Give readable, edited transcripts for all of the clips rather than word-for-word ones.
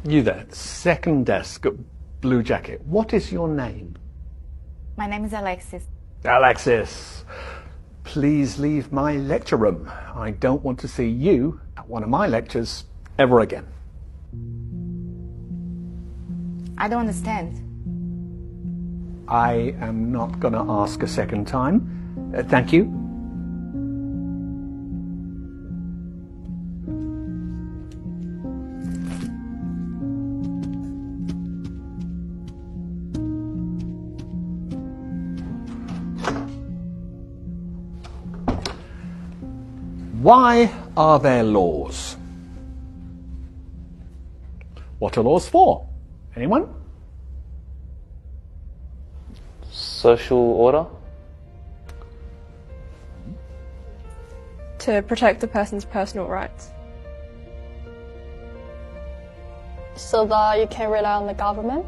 You there, second desk, blue jacket. What is your name? My name is Alexis. Alexis, please leave my lecture room. I don't want to see you at one of my lectures ever again. I don't understand. I am not going to ask a second time. Thank you. Why are there laws? What are laws for? Anyone? Social order? To protect a person's personal rights. So that you can rely on the government?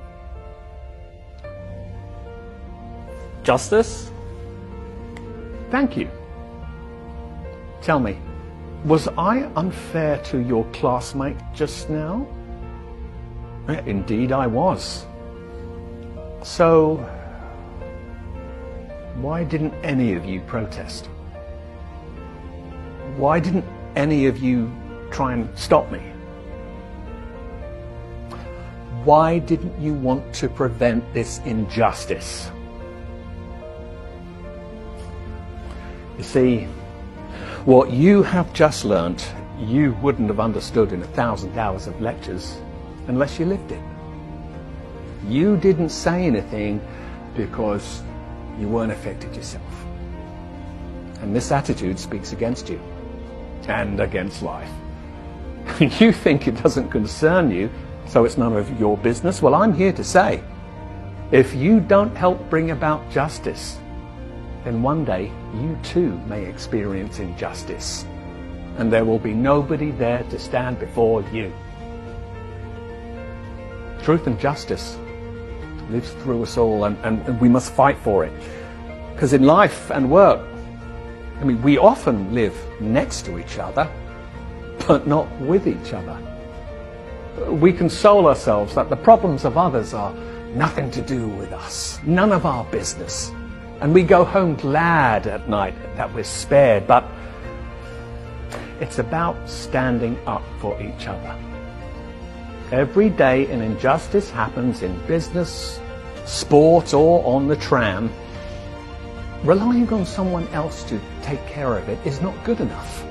Justice? Thank you. Tell me, was I unfair to your classmate just now? Indeed I was. So, why didn't any of you protest? Why didn't any of you try and stop me? Why didn't you want to prevent this injustice? You see, what you have just learnt, you wouldn't have understood in 1,000 hours of lectures unless you lived it. You didn't say anything because you weren't affected yourself. And this attitude speaks against you and against life. You think it doesn't concern you, so it's none of your business. Well, I'm here to say, if you don't help bring about justice, then one day you too may experience injustice, and there will be nobody there to stand before you. Truth and justice lives through us all, and we must fight for it. Because in life and work, we often live next to each other, but not with each other. We console ourselves that the problems of others are nothing to do with us, none of our business. And we go home glad at night that we're spared, but it's about standing up for each other. Every day an injustice happens in business, sport, or on the tram. Relying on someone else to take care of it is not good enough.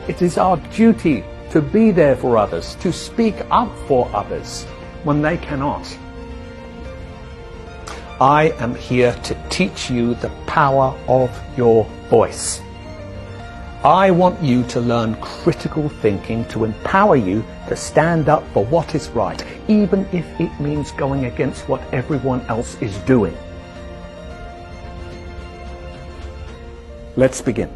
It is our duty to be there for others, to speak up for others when they cannot. I am here to teach you the power of your voice. I want you to learn critical thinking to empower you to stand up for what is right, even if it means going against what everyone else is doing. Let's begin.